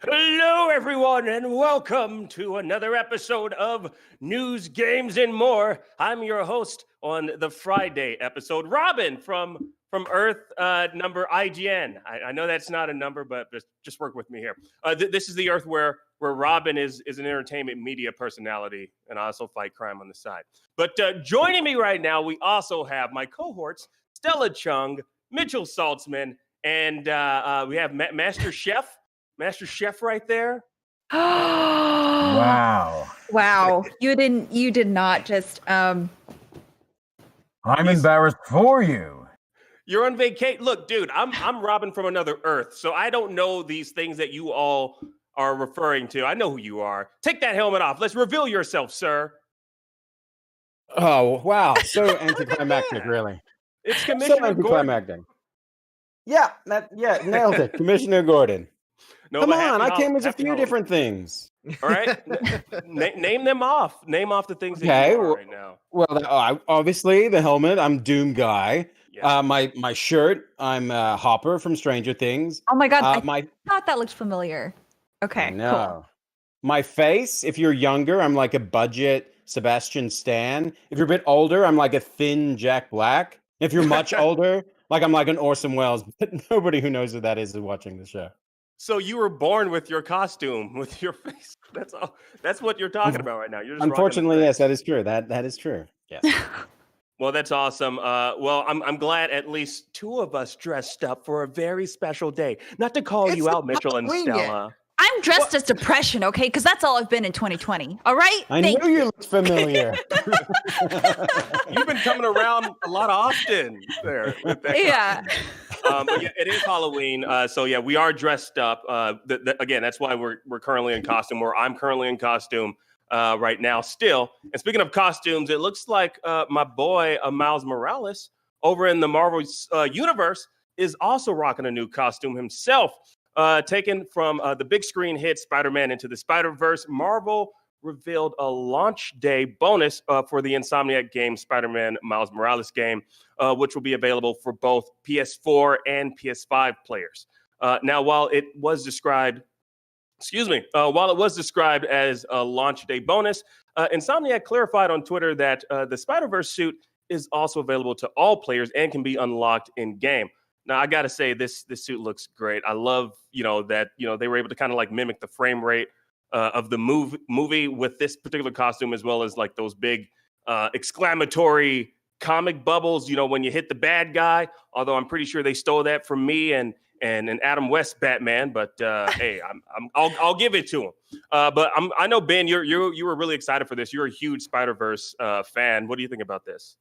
Hello, everyone, and welcome to another episode of News, Games, and More. I'm your host on the Friday episode, Robin from Earth number IGN. I know that's not a number, but just work with me here. This is the Earth where Robin is an entertainment media personality, and I also fight crime on the side. But joining me right now, we also have my cohorts, Stella Chung, Mitchell Saltzman, and we have Master Chef right there. Wow. Wow. You did not just I'm embarrassed for you. You're on vacation. Look, dude, I'm Robin from another Earth, so I don't know these things that you all are referring to. I know who you are. Take that helmet off. Let's reveal yourself, sir. Oh, wow. So anticlimactic, really. It's Commissioner So anticlimactic. Gordon. Yeah, nailed it. Commissioner Gordon. No, Come but on, I came as a happy few Halloween. different things. All right, name them off. Name off the things that Okay, you are well- right now. Well, obviously the helmet. I'm Doom Guy. Yeah. My shirt. I'm Hopper from Stranger Things. Oh my god, My I thought that looked familiar. Okay, no. My face. If you're younger, I'm like a budget Sebastian Stan. If you're a bit older, I'm like a thin Jack Black. If you're much older, like I'm like an Orson Welles. But nobody who knows who that is watching the show. So you were born with your costume, with your face. That's all. That's what you're talking about right now. You're just Unfortunately, rocking the yes, that is true. That is true. Yes. cool. Well, that's awesome. Well, I'm glad at least two of us dressed up for a very special day. Not to call you out, Mitchell and Stella. I'm dressed as depression, okay? Because that's all I've been in 2020. All right? I knew you looked familiar. You've been coming around a lot often there. With that Yeah. but yeah, it is Halloween, so yeah, we are dressed up. Again, that's why we're currently in costume, or I'm currently in costume right now still. And speaking of costumes, it looks like my boy Miles Morales over in the Marvel universe is also rocking a new costume himself. Taken from the big screen hit Spider-Man Into the Spider-Verse, Marvel revealed a launch day bonus for the Insomniac Games Spider-Man Miles Morales game, which will be available for both PS4 and PS5 players. Now, while it was described as a launch day bonus, Insomniac clarified on Twitter that the Spider-Verse suit is also available to all players and can be unlocked in game. Now, I gotta say, this suit looks great. I love, that they were able to kind of like mimic the frame rate of the movie with this particular costume, as well as like those big exclamatory comic bubbles. When you hit the bad guy. Although I'm pretty sure they stole that from me and an Adam West Batman. But hey, I'll give it to him. But I know Ben, you were really excited for this. You're a huge Spider-Verse fan. What do you think about this?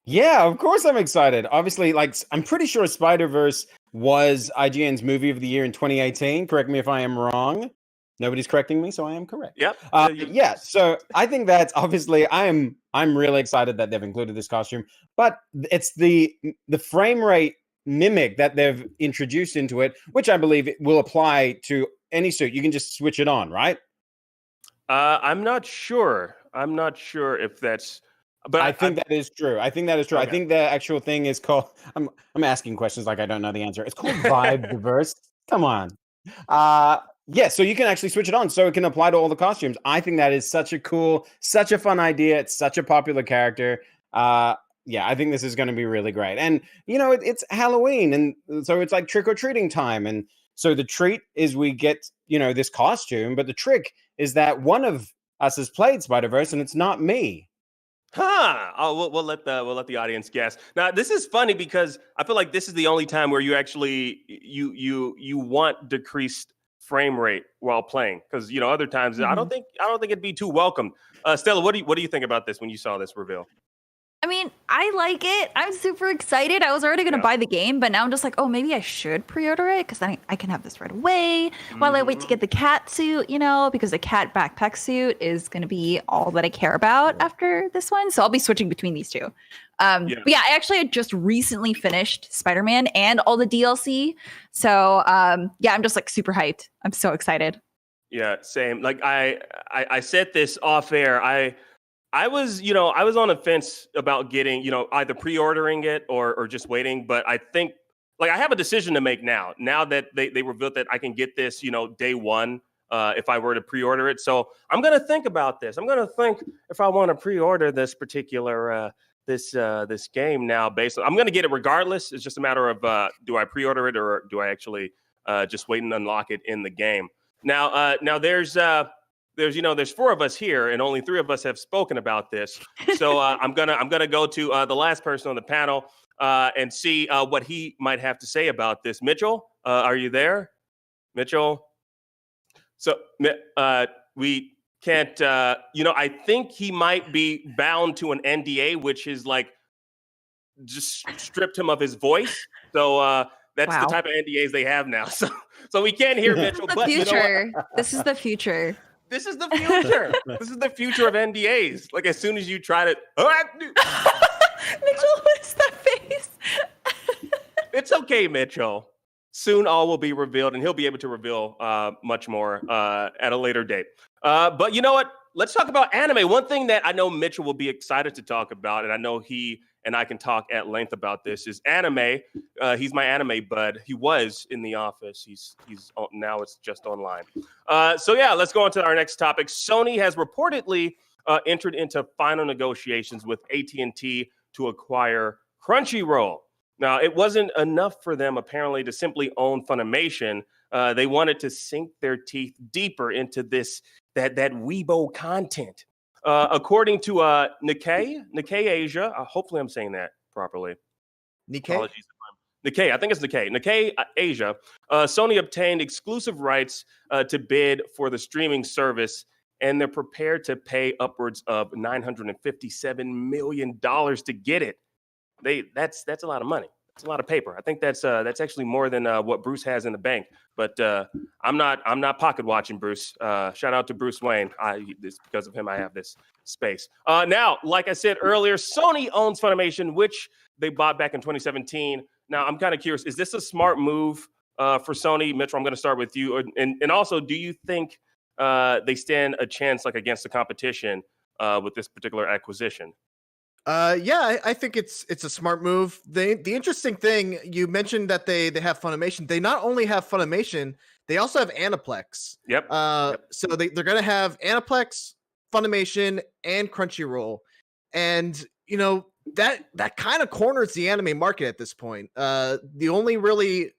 Yeah, of course I'm excited. Obviously, I'm pretty sure Spider-Verse was IGN's movie of the year in 2018. Correct me if I am wrong. Nobody's correcting me, so I am correct. Yep. Yeah, so I think that's obviously I'm really excited that they've included this costume, but it's the frame rate mimic that they've introduced into it, which I believe it will apply to any suit. You can just switch it on, right? I'm not sure. If that's. But I think that is true. I think the actual thing is called. I'm asking questions like I don't know the answer. It's called Vibe Diverse. Come on. Yeah, so you can actually switch it on, so it can apply to all the costumes. I think that is such a fun idea. It's such a popular character. Yeah, I think this is going to be really great. And it's Halloween, and so it's like trick or treating time. And so the treat is we get this costume, but the trick is that one of us has played Spider-Verse, and it's not me. Huh. Oh, we'll let the audience guess. Now, this is funny because I feel like this is the only time where you actually you want decreased frame rate while playing, because other times Mm-hmm. I don't think it'd be too welcome. Stella, what do you think about this when you saw this reveal? I mean, I like it. I'm super excited. I was already going to buy the game, but now I'm just like, oh, maybe I should pre-order it because then I can have this right away while I wait to get the cat suit, because the cat backpack suit is going to be all that I care about after this one. So I'll be switching between these two. But yeah, I actually had just recently finished Spider-Man and all the DLC. So yeah, I'm just like super hyped. I'm so excited. Yeah, same. Like I said this off air. I was on a fence about getting, either pre-ordering it or just waiting. But I think like I have a decision to make now. Now that they revealed that I can get this, day one. If I were to pre-order it. So I'm going to think about this. I'm going to think if I want to pre-order this particular this game now. I'm going to get it regardless. It's just a matter of do I pre-order it or do I actually just wait and unlock it in the game. Now there's 4 of us here and only 3 of us have spoken about this. So I'm gonna go to the last person on the panel and see what he might have to say about this. Mitchell, are you there? Mitchell? So we can't, I think he might be bound to an NDA, which is like just stripped him of his voice. So that's the type of NDAs they have now. So we can't hear Mitchell. This is the future. This is the future. This is the future. This is the future of NDAs. Like as soon as you try to, Mitchell, what is that face? It's okay, Mitchell. Soon all will be revealed, and he'll be able to reveal much more at a later date. But you know what? Let's talk about anime. One thing that I know Mitchell will be excited to talk about, and I know he and I can talk at length about this, is anime. He's my anime bud. He was in the office. He's now it's just online. So yeah, let's go on to our next topic. Sony has reportedly entered into final negotiations with AT&T to acquire Crunchyroll. Now, it wasn't enough for them, apparently, to simply own Funimation. They wanted to sink their teeth deeper into that Weibo content. According to Nikkei Asia, hopefully I'm saying that properly. Nikkei? Apologies. Nikkei, I think it's Nikkei. Nikkei Asia, Sony obtained exclusive rights to bid for the streaming service, and they're prepared to pay upwards of $957 million to get it. That's a lot of money. That's a lot of paper. I think that's actually more than what Bruce has in the bank. But I'm not pocket watching Bruce. Shout out to Bruce Wayne. It's because of him I have this space. Now, like I said earlier, Sony owns Funimation, which they bought back in 2017. Now, I'm kind of curious. Is this a smart move for Sony? Mitchell, I'm going to start with you. And also, do you think they stand a chance against the competition with this particular acquisition? Yeah, I think it's a smart move. The interesting thing, you mentioned that they have Funimation. They not only have Funimation, they also have Aniplex. Yep. So they're gonna have Aniplex, Funimation, and Crunchyroll, and that kind of corners the anime market at this point. The only really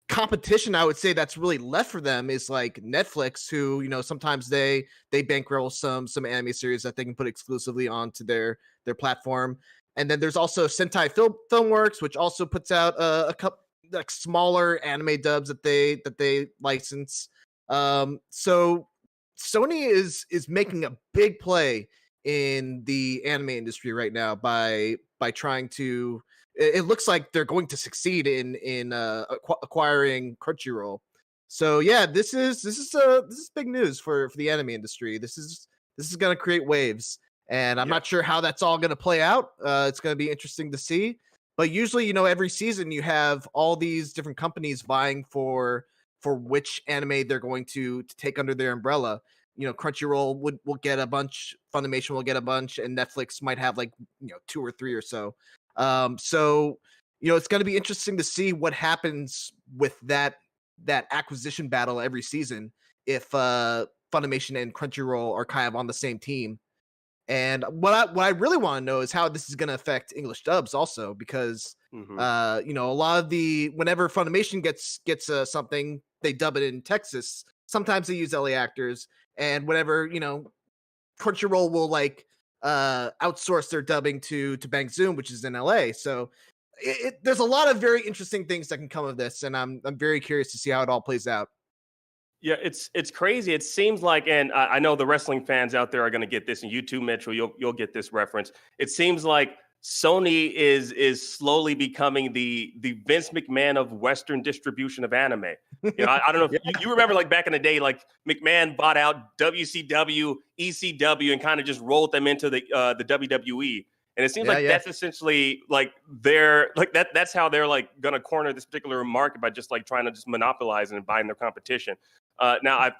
competition I would say that's really left for them is like Netflix, who sometimes they bankroll some anime series that they can put exclusively onto their platform. And then there's also Sentai Filmworks, which also puts out a couple like smaller anime dubs that they license. So Sony is making a big play in the anime industry right now by trying to. It looks like they're going to succeed in acquiring Crunchyroll. So yeah, this is big news for the anime industry. This is going to create waves, and I'm not sure how that's all going to play out. It's going to be interesting to see. But usually, every season you have all these different companies vying for which anime they're going to take under their umbrella. Crunchyroll will get a bunch, Funimation will get a bunch, and Netflix might have 2 or 3 or so. So it's going to be interesting to see what happens with that acquisition battle every season if Funimation and Crunchyroll are kind of on the same team. And what I really want to know is how this is going to affect English dubs also, because a lot of whenever Funimation gets something, they dub it in Texas. Sometimes they use LA actors, and whenever Crunchyroll will outsource their dubbing to Bang Zoom, which is in LA. So there's a lot of very interesting things that can come of this, and I'm very curious to see how it all plays out. Yeah, it's crazy. It seems like, and I know the wrestling fans out there are going to get this, and you too, Mitchell, you'll get this reference. It seems like Sony is slowly becoming the Vince McMahon of Western distribution of anime. I don't know if you remember, back in the day, McMahon bought out WCW, ECW, and kind of just rolled them into the WWE. And it seems that's essentially that's how they're going to corner this particular market by just trying to just monopolize and buying their competition. Now I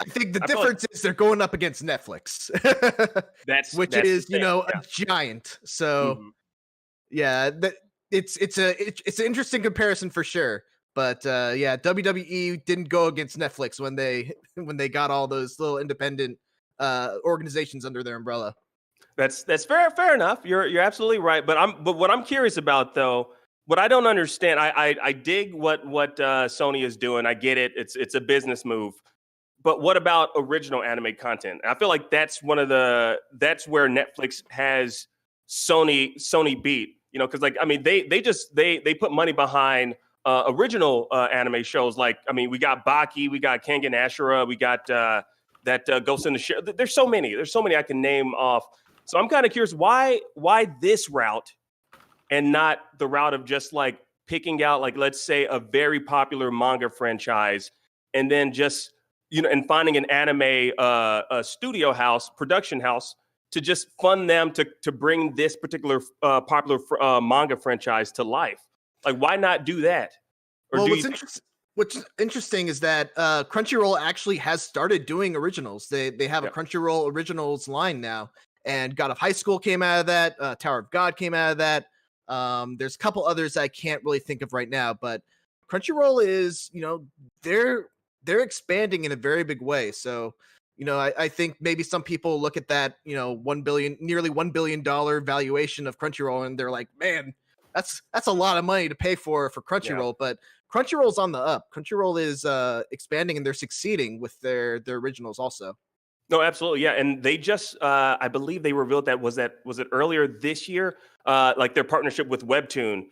think the difference is they're going up against Netflix. Which is a giant. So yeah, it's an interesting comparison for sure. But yeah, WWE didn't go against Netflix when they got all those little independent organizations under their umbrella. That's fair enough. You're absolutely right. But what I'm curious about though, what I don't understand, I dig what Sony is doing. I get it. It's a business move. But what about original anime content? I feel like that's where Netflix has Sony beat. You know, because like I mean they put money behind original anime shows. Like I mean we got Baki, we got Kengan Ashura, we got that Ghost in the Shell. There's so many I can name off. So I'm kind of curious why this route and not the route of just like picking out like let's say a very popular manga franchise and then just and finding an anime a studio house, production house to just fund them to bring this particular popular manga franchise to life. Like why not do that? Or well, what's interesting is that Crunchyroll actually has started doing originals. They have a Crunchyroll originals line now. And God of High School came out of that. Tower of God came out of that. There's a couple others I can't really think of right now, but Crunchyroll is, they're expanding in a very big way. So, I think maybe some people look at that, nearly $1 billion valuation of Crunchyroll, and they're like, man, that's a lot of money to pay for Crunchyroll. Yeah. But Crunchyroll's on the up. Crunchyroll is expanding, and they're succeeding with their originals also. No, absolutely. Yeah. And they just, I believe they revealed was it earlier this year? Like their partnership with Webtoon,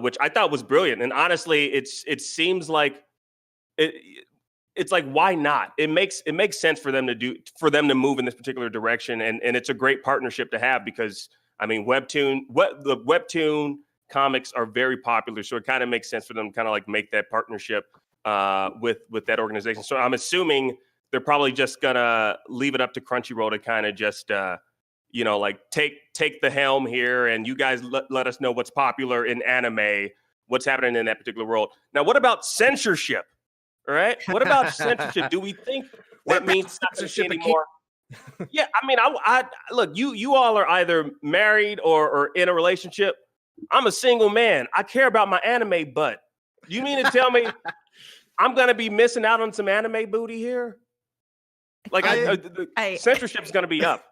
which I thought was brilliant. And honestly, it seems like it's like, why not? It makes sense for them to move in this particular direction. And it's a great partnership to have because I mean, the Webtoon comics are very popular. So it kind of makes sense for them to kind of like make that partnership with that organization. So I'm assuming they're probably just gonna leave it up to Crunchyroll to kind of just, like take the helm here, and you guys let us know what's popular in anime, what's happening in that particular world. Now, what about censorship? All right, what about censorship? Do we think that means censorship anymore? Yeah, I mean, I look, you all are either married or in a relationship. I'm a single man. I care about my anime butt. You mean to tell me I'm gonna be missing out on some anime booty here? Like censorship is going to be up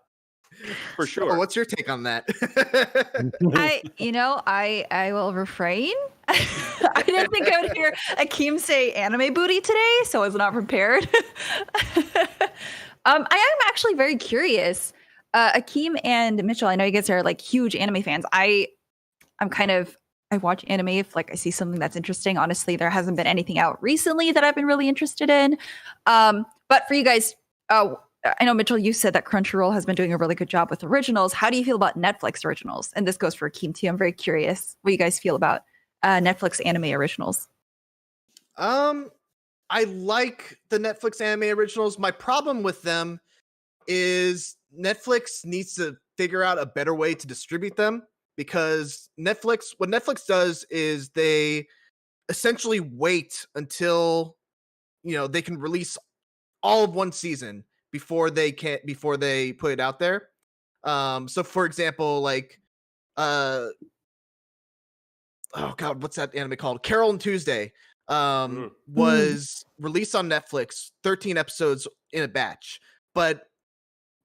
for sure. So what's your take on that? I will refrain. I didn't think I would hear Akeem say anime booty today, so I was not prepared. I am actually very curious. Akeem and Mitchell, I know you guys are like huge anime fans. I watch anime if like I see something that's interesting. Honestly, there hasn't been anything out recently that I've been really interested in. But for you guys, I know, Mitchell, you said that Crunchyroll has been doing a really good job with originals. How do you feel about Netflix originals? And this goes for Akeem too. I'm very curious what you guys feel about Netflix anime originals. I like the Netflix anime originals. My problem with them is Netflix needs to figure out a better way to distribute them, because what Netflix does is they essentially wait until they can release all of one season before they put it out there. So for example, like oh god, what's that anime called? Carol and Tuesday was released on Netflix, 13 episodes in a batch, but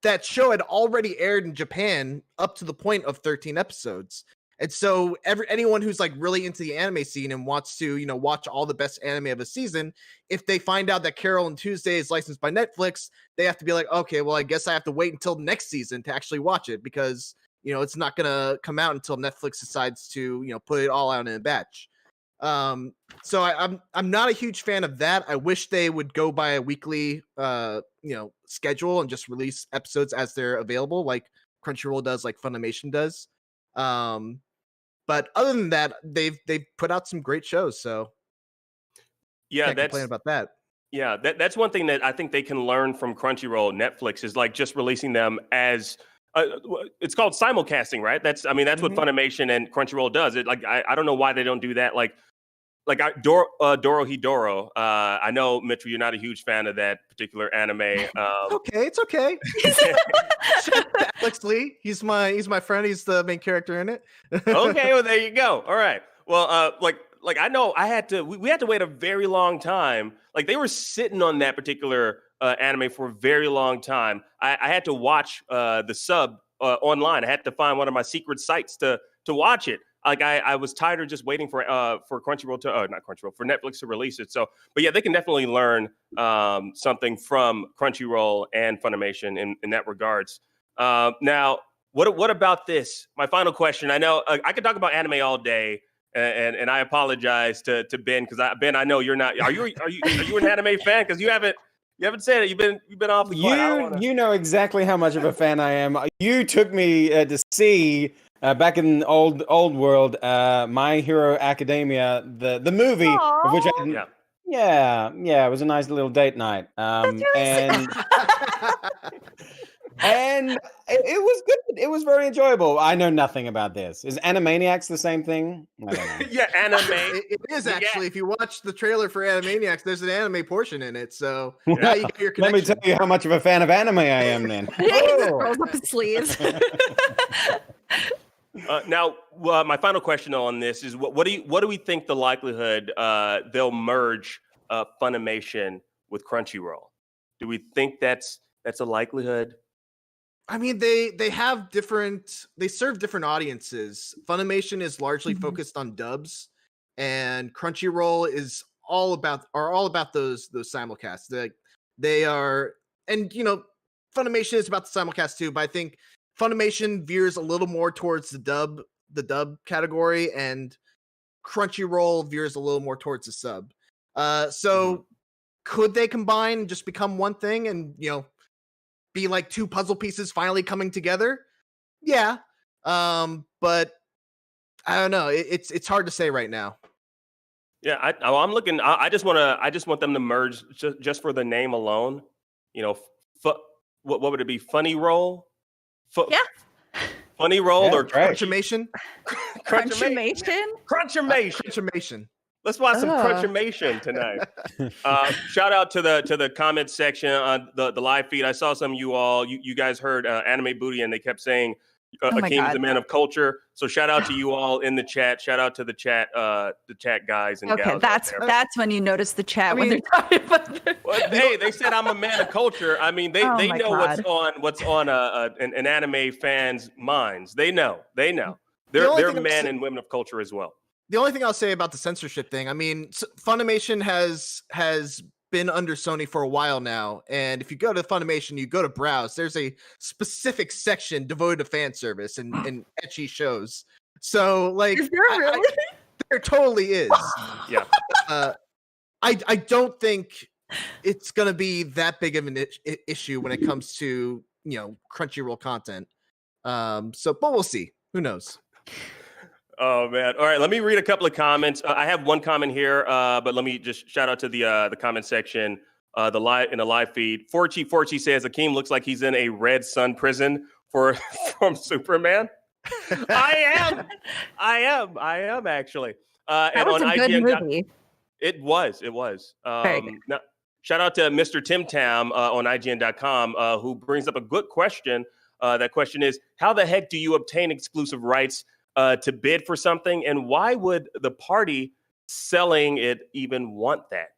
that show had already aired in Japan up to the point of 13 episodes. And so anyone who's like really into the anime scene and wants to, watch all the best anime of a season, if they find out that Carol and Tuesday is licensed by Netflix, they have to be like, okay, well, I guess I have to wait until next season to actually watch it, because, it's not going to come out until Netflix decides to, put it all out in a batch. So I'm not a huge fan of that. I wish they would go by a weekly, schedule and just release episodes as they're available, like Crunchyroll does, like Funimation does. But other than that, they've put out some great shows. So yeah, can't complain about that. Yeah, that's one thing that I think they can learn from Crunchyroll. Netflix is like just releasing them as it's called simulcasting, right? That's what Funimation and Crunchyroll does. It like I don't know why they don't do that. Like Dorohedoro. I know, Mitchell, you're not a huge fan of that particular anime. It's okay. Shout out to Alex Lee. He's my friend. He's the main character in it. Okay, well, there you go. All right. Well, like I know we had to wait a very long time. Like they were sitting on that particular anime for a very long time. I had to watch the sub online. I had to find one of my secret sites to watch it. Like I was tired of just waiting for Crunchyroll to not Crunchyroll, for Netflix to release it. So, but yeah, they can definitely learn something from Crunchyroll and Funimation in that regards. Now, what about this? My final question. I know I could talk about anime all day, and I apologize to Ben because Ben, I know you're not. Are you an anime fan? Because you haven't said it. You've been awfully quiet. You know exactly how much of a fan I am. You took me to see. Back in old world, My Hero Academia, the movie, of which it was a nice little date night. And it was good. It was very enjoyable. I know nothing about this. Is Animaniacs the same thing? I don't know. Yeah, anime. It is actually. If you watch the trailer for Animaniacs, there's an anime portion in it. So now you get your connection. Let me tell you how much of a fan of anime I am then. He just rolls up his sleeves. Now, my final question on this is: what do we think the likelihood they'll merge Funimation with Crunchyroll? Do we think that's a likelihood? I mean, they have they serve different audiences. Funimation is largely focused on dubs, and Crunchyroll is all about those simulcasts. They are, and Funimation is about the simulcast too, but I think Funimation veers a little more towards the dub category, and Crunchyroll veers a little more towards the sub. So could they combine and just become one thing and be like two puzzle pieces finally coming together? Yeah. But I don't know. It's hard to say right now. Yeah, I'm looking. I just want them to merge just for the name alone. What would it be? Funny Roll? Funny Roll or Crunchimation? Crunchimation? Let's watch some Crunchimation tonight. Shout out to the comment section on the live feed. I saw some of you all. You guys heard Anime Booty, and they kept saying Akeem is a man of culture. So shout out to you all in the chat. Shout out to the chat guys and gals. That's when you notice the chat when they're talking about hey, they said I'm a man of culture. I mean, they know what's on an anime fan's minds. They know. They're men and women of culture as well. The only thing I'll say about the censorship thing, I mean, Funimation has been under Sony for a while now, and if you go to Funimation, you go to browse, there's a specific section devoted to fan service and ecchi shows. So, like, is there really? There totally is. Yeah. I don't think it's gonna be that big of an issue when it comes to Crunchyroll content. But we'll see. Who knows? Oh man! All right, let me read a couple of comments. I have one comment here, but let me just shout out to the comment section, in the live feed. Forchi says Akeem looks like he's in a red sun prison from Superman. I am actually. That and was on a good IGN, movie. It was. Now, shout out to Mr. Tim Tam on IGN.com who brings up a good question. That question is: how the heck do you obtain exclusive rights to bid for something, and why would the party selling it even want that?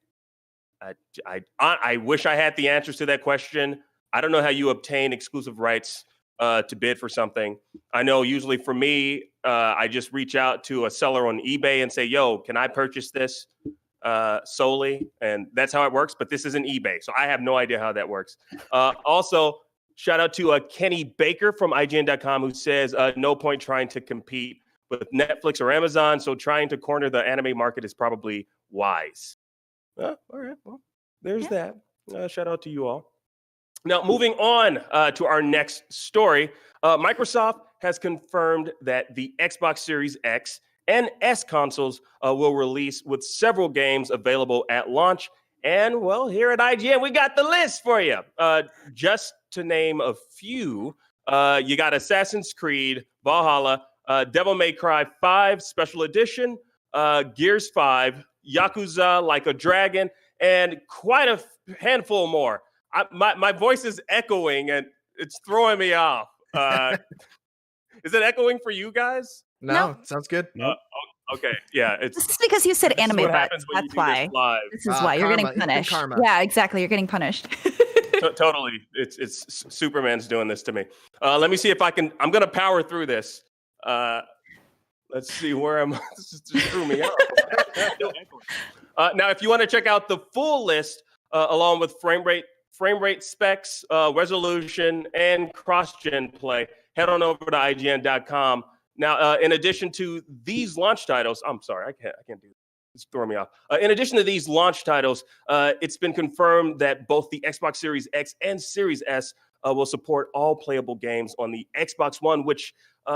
I wish I had the answers to that question. I don't know how you obtain exclusive rights to bid for something. I know usually for me, I just reach out to a seller on eBay and say, yo, can I purchase this solely? And that's how it works, but this isn't eBay, so I have no idea how that works. Also, shout out to Kenny Baker from IGN.com who says, no point trying to compete with Netflix or Amazon, so trying to corner the anime market is probably wise. All right, well, there's that. Shout out to you all. Now, moving on to our next story, Microsoft has confirmed that the Xbox Series X and S consoles will release with several games available at launch. And, well, here at IGN, we got the list for you. Just to name a few, you got Assassin's Creed, Valhalla, Devil May Cry 5 Special Edition, Gears 5, Yakuza Like a Dragon, and quite a handful more. My voice is echoing and it's throwing me off. Is it echoing for you guys? No, sounds good. Nope. Okay, yeah, This is because you said this is anime what butts. happens when you That's do this why. live. This is why you're getting Karma, instant punished. karma. Yeah, exactly. You're getting punished. Totally, it's Superman's doing this to me. Let me see if I can. I'm gonna power through this. Let's see where I'm. This just threw me off. Now, if you want to check out the full list along with frame rate specs, resolution, and cross-gen play, head on over to IGN.com. Now, in addition to these launch titles, I'm sorry, I can't do this. It's throwing me off. In addition to these launch titles, it's been confirmed that both the Xbox Series X and Series S will support all playable games on the Xbox One, which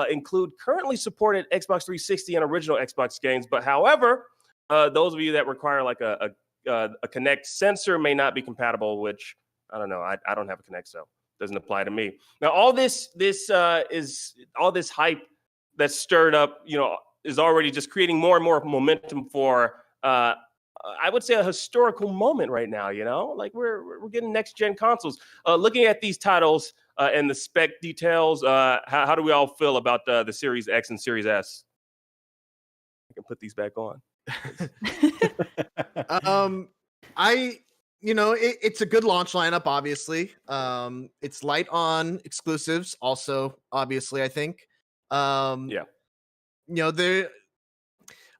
include currently supported Xbox 360 and original Xbox games. But however, those of you that require like a Kinect sensor may not be compatible, which I don't know. I don't have a Kinect, so it doesn't apply to me. Now, all this hype that's stirred up, is already just creating more and more momentum for I would say a historical moment right now. Like we're getting next gen consoles. Looking at these titles and the spec details, how do we all feel about the Series X and Series S? I can put these back on. It's a good launch lineup, obviously. It's light on exclusives, also, obviously, I think. Yeah.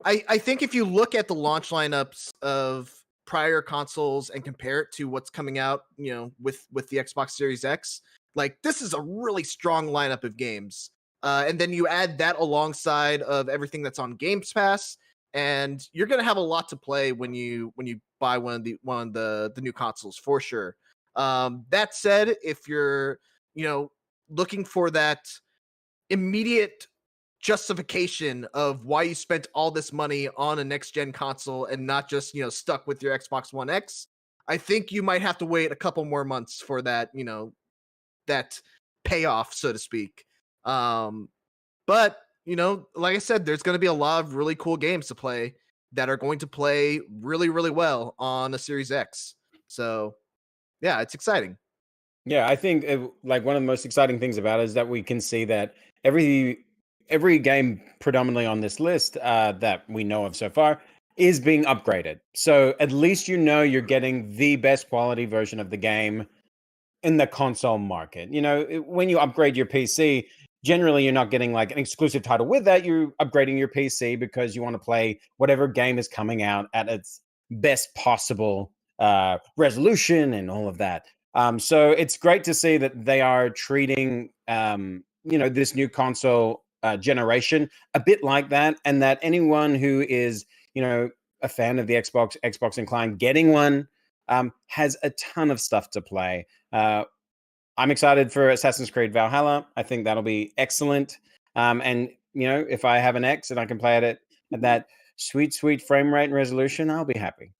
I think if you look at the launch lineups of prior consoles and compare it to what's coming out, with the Xbox Series X, like this is a really strong lineup of games. And then you add that alongside of everything that's on Games Pass, and you're gonna have a lot to play when you buy one of the new consoles for sure. That said, if you're looking for that immediate justification of why you spent all this money on a next gen console and not just stuck with your Xbox One X, I think you might have to wait a couple more months for that that payoff, so to speak. But like I said, there's going to be a lot of really cool games to play that are going to play really, really well on a Series X. So yeah, it's exciting. Yeah, I think like one of the most exciting things about it is that we can see that every game predominantly on this list that we know of so far is being upgraded. So at least you're getting the best quality version of the game in the console market. When you upgrade your PC, generally you're not getting like an exclusive title with that. You're upgrading your PC because you want to play whatever game is coming out at its best possible resolution and all of that. So it's great to see that they are treating this new console generation a bit like that, and that anyone who is a fan of the Xbox inclined getting one has a ton of stuff to play. I'm excited for Assassin's Creed Valhalla. I think that'll be excellent. And if I have an X and I can play it at that sweet frame rate and resolution, I'll be happy.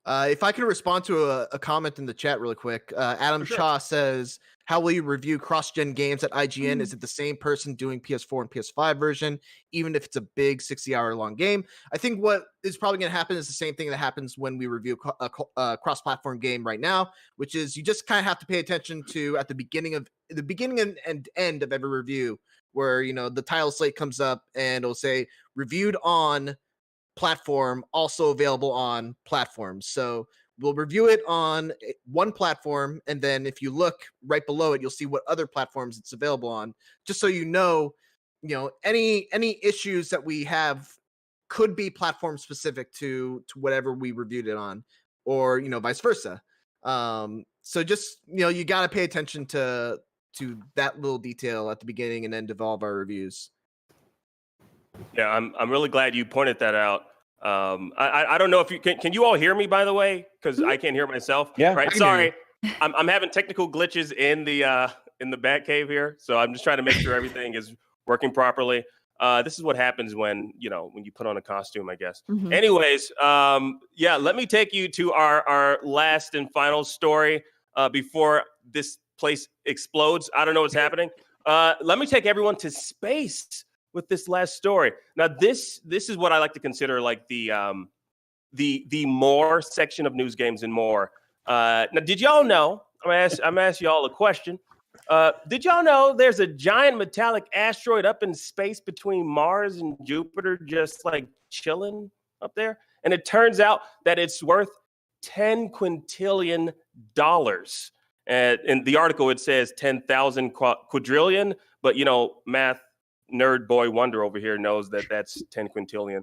If I can respond to a comment in the chat really quick, Adam Cha says, how will you review cross-gen games at IGN? Is it the same person doing PS4 and PS5 version, even if it's a big 60-hour long game? I think what is probably going to happen is the same thing that happens when we review a cross-platform game right now, which is you just kind of have to pay attention to at the beginning and end of every review, where the title slate comes up and it'll say reviewed on platform, also available on platforms. So we'll review it on one platform, and then if you look right below it, you'll see what other platforms it's available on, just so any issues that we have could be platform specific to whatever we reviewed it on, or vice versa. So just you got to pay attention to that little detail at the beginning and end of all of our reviews. Yeah, I'm really glad you pointed that out. I don't know if you can you all hear me, by the way, because I can't hear myself. Yeah, right. Sorry, I'm having technical glitches in the bat cave here, so I'm just trying to make sure everything is working properly. This is what happens when you put on a costume, I guess. Mm-hmm. Anyways, let me take you to our last and final story before this place explodes. I don't know what's happening. Let me take everyone to space with this last story. Now, this is what I like to consider like the the more section of news, games, and more. Now, did y'all know? I'm gonna ask y'all a question. Did y'all know there's a giant metallic asteroid up in space between Mars and Jupiter, just like chilling up there? And it turns out that it's worth $10 quintillion. In the article, it says 10,000 quadrillion, but math nerd boy wonder over here knows that that's 10 quintillion.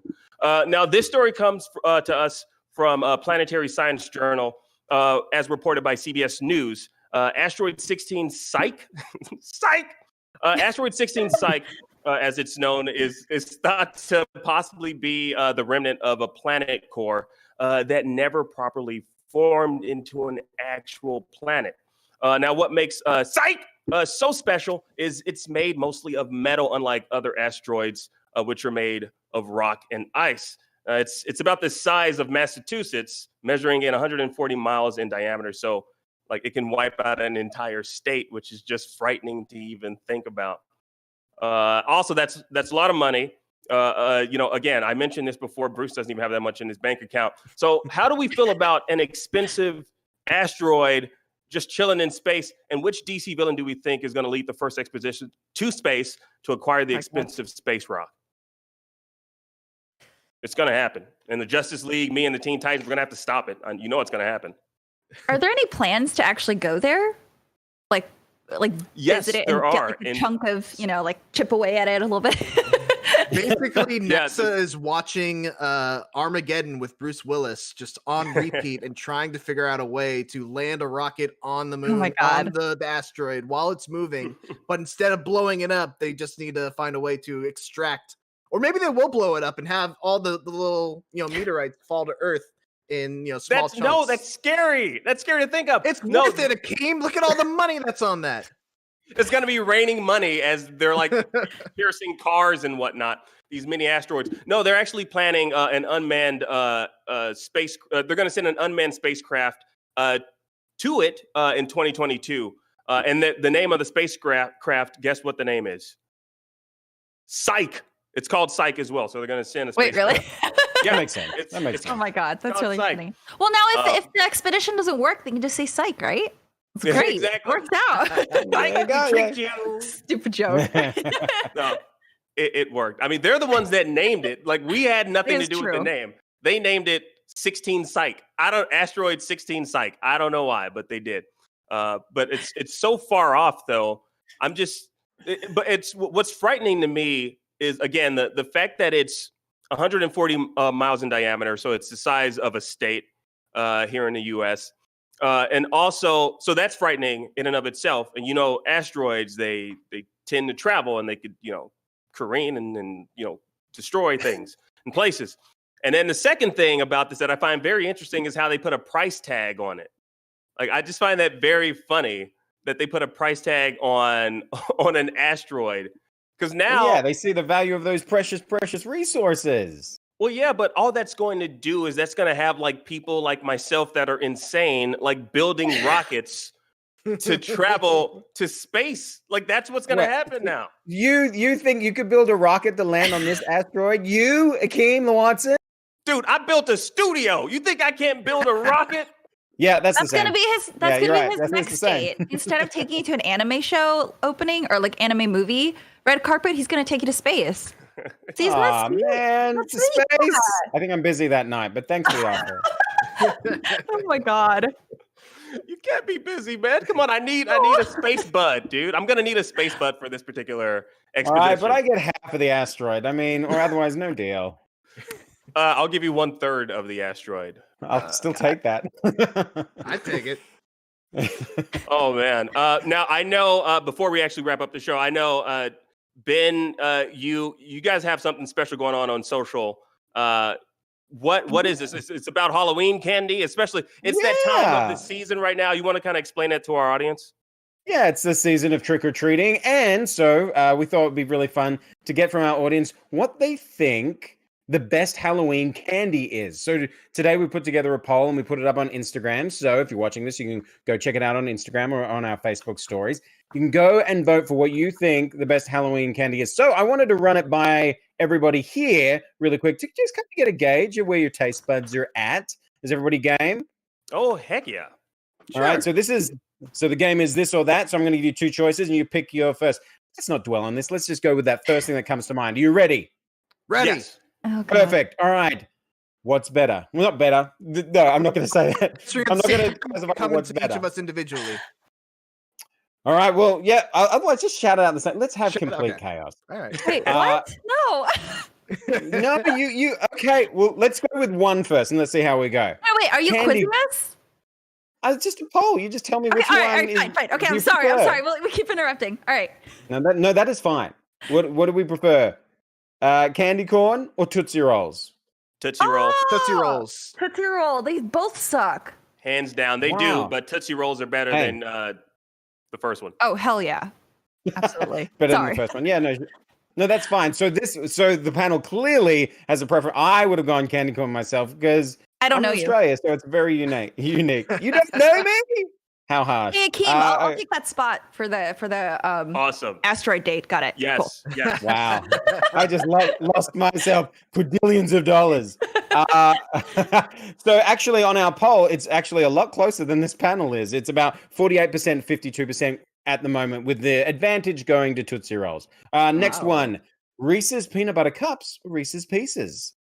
Now, this story comes to us from Planetary Science Journal, as reported by CBS News. Asteroid 16 Psyche, Asteroid 16 Psyche, as it's known, is thought to possibly be the remnant of a planet core that never properly formed into an actual planet. Now, what makes Psyche so special is it's made mostly of metal, unlike other asteroids, which are made of rock and ice. It's about the size of Massachusetts, measuring in 140 miles in diameter. So, like, it can wipe out an entire state, which is just frightening to even think about. Also, that's a lot of money. Again, I mentioned this before. Bruce doesn't even have that much in his bank account. So, how do we feel about an expensive asteroid just chilling in space? And which DC villain do we think is going to lead the first expedition to space to acquire the expensive space rock? It's going to happen. In the Justice League, me and the Teen Titans, we're going to have to stop it. You know it's going to happen. Are there any plans to actually go there? Like yes, visit it there and are. get like a chunk of, like chip away at it a little bit? Basically, NASA is watching Armageddon with Bruce Willis just on repeat and trying to figure out a way to land a rocket on the moon, on the asteroid while it's moving. But instead of blowing it up, they just need to find a way to extract, or maybe they will blow it up and have all the little meteorites fall to Earth in small chunks. No, that's scary. That's scary to think of. It's worth it, Akeem. Look at all the money that's on that. It's going to be raining money as they're like piercing cars and whatnot. These mini asteroids. No, they're actually planning an unmanned space. They're going to send an unmanned spacecraft to it in 2022. And the name of the spacecraft, guess what the name is? Psyche. It's called Psyche as well. So they're going to send a spacecraft. Wait, really? Yeah, that makes sense. That makes sense. Oh my God, that's really Psyche. funny. Well, now if the expedition doesn't work, they can just say Psyche, right? It's great. Exactly. Worked out. I tricked you. Stupid joke. No, it worked. I mean, they're the ones that named it. Like, we had nothing to do with the name. They named it 16 Psyche. Asteroid 16 Psyche. I don't know why, but they did. But it's so far off, though. But it's what's frightening to me is, again, the fact that it's 140 miles in diameter, so it's the size of a state here in the U.S. And also, so that's frightening in and of itself. And asteroids, they tend to travel, and they could careen and destroy things and places. And then the second thing about this that I find very interesting is how they put a price tag on it. Like, I just find that very funny that they put a price tag on an asteroid. Because now, they see the value of those precious resources. Well, yeah, but all that's going to do is that's going to have like people like myself that are insane, like building rockets to travel to space. Like, that's what's going to happen now. You think you could build a rocket to land on this asteroid? You, Akeem Watson? Dude, I built a studio. You think I can't build a rocket? Yeah, that's gonna be his. That's gonna be his next date. Instead of taking you to an anime show opening or like anime movie red carpet, he's gonna take you to space. See, man, to space. I think I'm busy that night, but thanks for the offer. Oh my God. You can't be busy, man. Come on, I need a space bud, dude. I'm gonna need a space bud for this particular expedition. All right, but I get half of the asteroid. I mean, or otherwise, no deal. I'll give you 1/3 of the asteroid. I'll still take that. I take it. Oh man. Now I know. Before we actually wrap up the show, I know Ben. You guys have something special going on social. What is this? It's about Halloween candy, especially. It's that time of the season right now. You want to kind of explain that to our audience? Yeah, it's the season of trick-or-treating. And so we thought it'd be really fun to get from our audience what they think the best Halloween candy is. So today we put together a poll and we put it up on Instagram. So if you're watching this, you can go check it out on Instagram or on our Facebook stories. You can go and vote for what you think the best Halloween candy is. So I wanted to run it by everybody here really quick to just kind of get a gauge of where your taste buds are at. Is everybody game? Oh, heck yeah. All right. So the game is this or that. So I'm going to give you two choices and you pick your first. Let's not dwell on this. Let's just go with that first thing that comes to mind. Are you ready? Ready. Yes. Oh, God. Perfect. All right. What's better? Well, not better. No, I'm not going to say that. So I'm not going to come specify what's into each better. of us individually. All right. Well, yeah. Otherwise, just shout it out the same. Let's have Shout it out, complete okay. chaos. All right. Wait, Uh, what? No. No, you. Okay. Well, let's go with one first, and let's see how we go. Wait, are you Candy- quizzing us? It's just a poll. You just tell me Okay, which all one. right, is, fine. Okay, you I'm sorry. prefer. We keep interrupting. All right. No, that is fine. What do we prefer? Candy corn or Tootsie Rolls? Tootsie Roll. Tootsie Rolls. Tootsie Roll. They both suck. Hands down. They Wow. do, but Tootsie Rolls are better Hey. than the first one. Oh, hell yeah. Absolutely. Better Sorry. than the first one. Yeah, no, that's fine. So the panel clearly has a preference. I would have gone candy corn myself because I don't I'm know in you. Australia, so it's very unique. You don't know me? How harsh? Hey, Akeem, I'll take that spot for the Awesome. asteroid date. Got it. Cool. Yes. Yes. Wow. I just lost myself quadrillions of dollars. So actually on our poll, it's actually a lot closer than this panel is. It's about 48%, 52% at the moment, with the advantage going to Tootsie Rolls. Next Wow. one, Reese's Peanut Butter Cups, Reese's Pieces.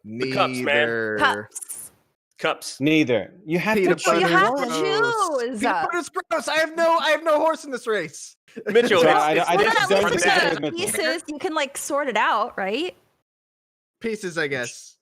The cups, man. Neither. Cups. Cups. Neither. You have Peanut to Oh, you butter choose have one. to gross. choose. Peanut butter's gross. I have no horse in this race. Mitchell, So it's- I it's- don't Well, it's at don't least think with that the was Mitchell. pieces, you can like sort it out, right? Pieces, I guess.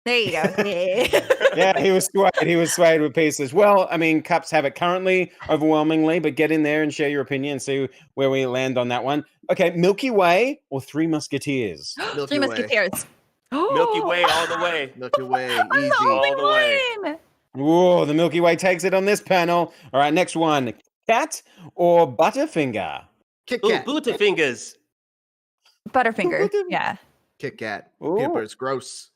There you go. Yeah. Yeah, he was swayed. He was swayed with Pieces. Well, I mean, Cups have it currently overwhelmingly, but get in there and share your opinion and see where we land on that one. Okay, Milky Way or Three Musketeers? Milky Three Way. Musketeers. Milky Way all the way. Milky Way. I'm Easy. the only all the way. one. Whoa, the Milky Way takes it on this panel. All right, next one. Cat or Butterfinger? Kit Ooh, Kat. Butterfingers. Butterfinger. Yeah. Kit Kat. Ooh. Peanut butter's gross.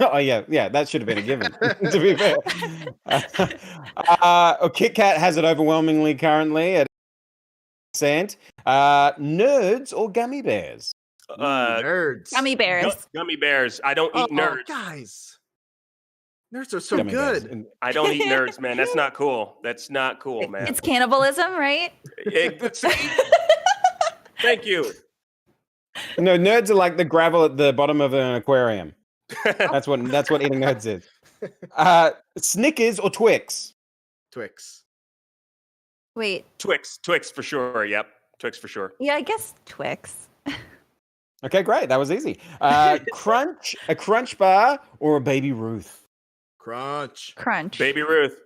Oh, yeah, that should have been a given, to be fair. Kit Kat has it overwhelmingly currently at %. Nerds or Gummy Bears? Nerds. Gummy bears. Gummy bears. I don't eat nerds. Guys. Nerds are so Gummy Bears. good. I don't eat nerds, man. That's not cool. That's not cool, man. It's cannibalism, right? See? Thank you. No, nerds are like the gravel at the bottom of an aquarium. That's what eating nerds is. Snickers or Twix? Twix. Wait. Twix for sure. Yep, Twix for sure. Yeah, I guess Twix. Okay, great. That was easy. A Crunch Bar or a Baby Ruth? Crunch. Crunch. Baby Ruth.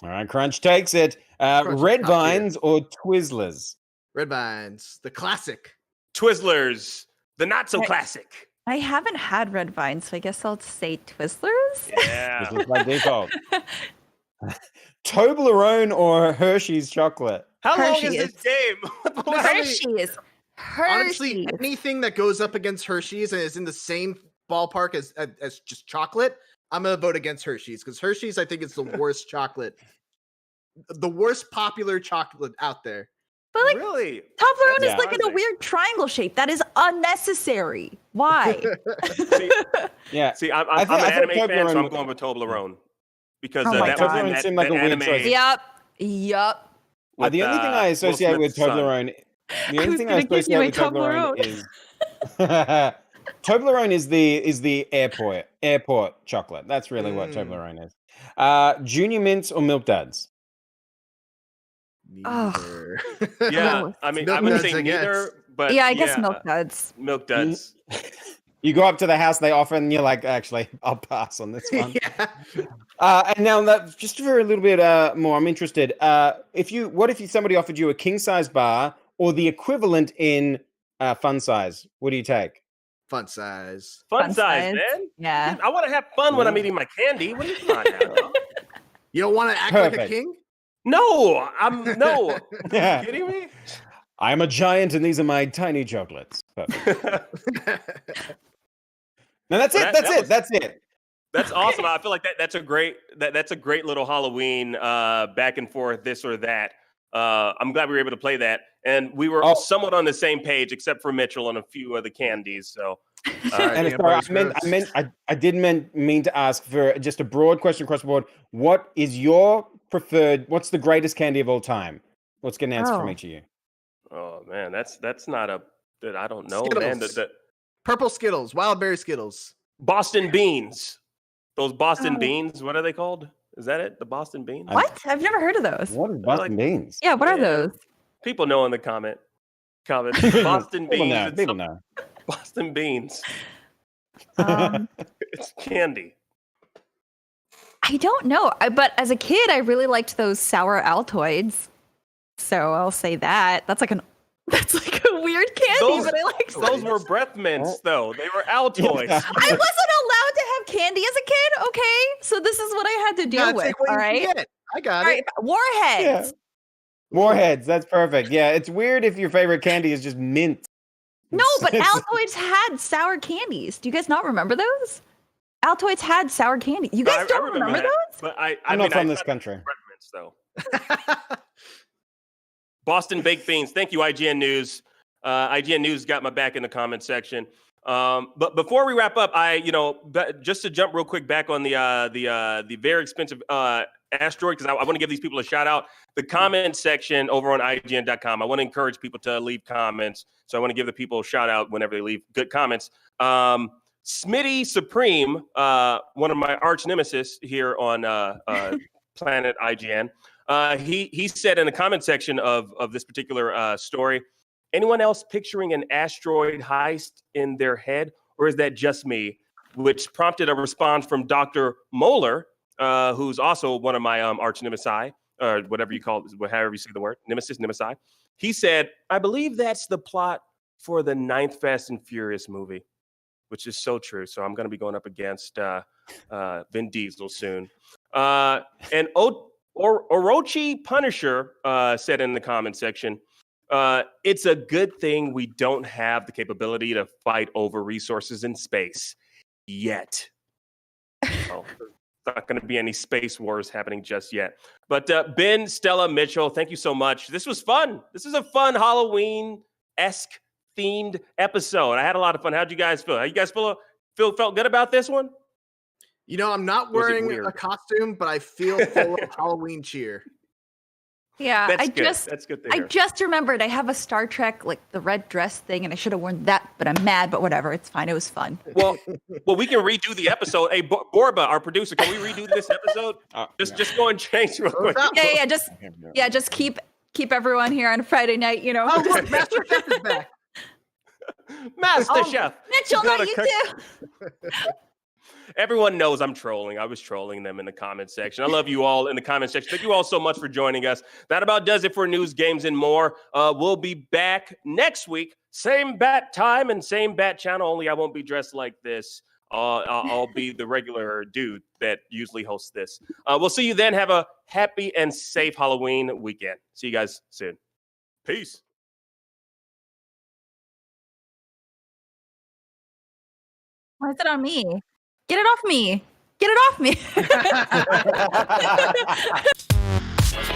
All right, Crunch takes it. Crunch is Red top tier. Vines or Twizzlers? Red Vines. The classic. Twizzlers. The not so Right. classic. I haven't had red vine, so I guess I'll say Twizzlers. Yeah. Twizzlers by default. Toblerone or Hershey's chocolate? How long is Hershey's. this game? Hershey's. Honestly, Hershey's. anything that goes up against Hershey's and is in the same ballpark as just chocolate, I'm gonna vote against Hershey's because Hershey's, I think, is the worst chocolate, the worst popular chocolate out there. But like Really? Toblerone Yeah. is like in a weird triangle shape. That is unnecessary. Why? Yeah. See, I'm I an thought anime fan, so Toblerone- I'm going with Toblerone because Oh my that God. was in Toblerone that, seemed like that a weird anime. choice. Yup. with, The only thing I Will associate with Smith's son. Toblerone, the I only was thing I gonna give you associate my with Toblerone is Toblerone is the airport chocolate. That's really what Toblerone is. Junior Mints or Milk Duds? Neither. Yeah, Oh, I mean, Milk I wouldn't Duds, say I guess. neither, but Yeah, I guess Milk Duds. Milk Duds. You go up to the house they offer, and you're like, actually, I'll pass on this one. Yeah. And now that just for a little bit more, I'm interested. What if somebody offered you a king size bar or the equivalent in fun size? What do you take? Fun size. Fun Fun size, size. man. Yeah. I want to have fun when I'm Yeah. eating my candy. What are you talking about? You don't want to act like a Perfect. king? No, no. Yeah. You kidding me? I'm a giant, and these are my tiny chocolates. Perfect. No, that's Well, it. that- That's that it. was- That's it. That's awesome. I feel like that's a great little Halloween back and forth, this or that. I'm glad we were able to play that, and we were Oh. somewhat on the same page, except for Mitchell and a few of the candies. So, And sorry, I didn't mean to ask for just a broad question across the board. What is your preferred? What's the greatest candy of all time? Let's get an answer from Oh. each of you. oh man, that's not a that I don't know, Skittles. man. The Purple Skittles, wild berry Skittles. Boston beans, those Boston Oh. beans. What are they called? Is that it? The Boston beans? What? I've never heard of those. What is Boston beans? Yeah, what are Yeah. those? People know in the comments. Boston People beans. know. It's People some- know. Boston beans. Um, It's candy. I don't know. But as a kid, I really liked those sour Altoids. So I'll say that. That's like a weird candy, Those- but I liked Those them. were breath mints, though. They were Altoids. I wasn't allowed to have candy as a kid, okay? So this is what I had to deal Gotta with, take what all you right? can get. I got All it. right, Warheads. Warheads. That's perfect. Yeah, it's weird if your favorite candy is just mint. No, but Altoids had sour candies. Do you guys not remember those? Altoids had sour candy. You guys I don't remember that, those? But I'm not from this country. Breath mints, though. Boston baked beans. Thank you, IGN News. IGN News got my back in the comment section. But before we wrap up, just to jump real quick back on the very expensive asteroid, because I want to give these people a shout out. The comment section over on IGN.com. I want to encourage people to leave comments. So I want to give the people a shout out whenever they leave good comments. Smitty Supreme, one of my arch nemesis here on Planet IGN. He said in the comment section of this particular story, anyone else picturing an asteroid heist in their head, or is that just me? Which prompted a response from Dr. Moeller, who's also one of my arch nemesis, or whatever you call it, however you say the word, nemesis. He said, I believe that's the plot for the 9th Fast and Furious movie, which is so true. So I'm going to be going up against Vin Diesel soon. And Orochi Punisher said in the comment section, it's a good thing we don't have the capability to fight over resources in space yet. Oh, there's not going to be any space wars happening just yet. But Ben, Stella, Mitchell, thank you so much. This was fun. This is a fun Halloween-esque themed episode. I had a lot of fun. How'd you guys feel? How you guys felt good about this one? You know, I'm not Was it wearing weird? a costume, but I feel full of Halloween cheer. Yeah, That's good. That's good to I hear. just remembered I have a Star Trek, like the red dress thing, and I should have worn that, but I'm mad, but whatever. It's fine. It was fun. Well, we can redo the episode. Hey, Borba, our producer, can we redo this episode? Just go and change real quick. Just keep everyone here on Friday night, you know. Oh, look, Master Chef is back. Master Chef. Mitchell, You not gotta you cook- too. Everyone knows I'm trolling. I was trolling them in the comment section. I love you all in the comment section. Thank you all so much for joining us. That about does it for news, games, and more. We'll be back next week. Same bat time and same bat channel, only I won't be dressed like this. I'll be the regular dude that usually hosts this. We'll see you then. Have a happy and safe Halloween weekend. See you guys soon. Peace. Why is it on me? Get it off me. Get it off me.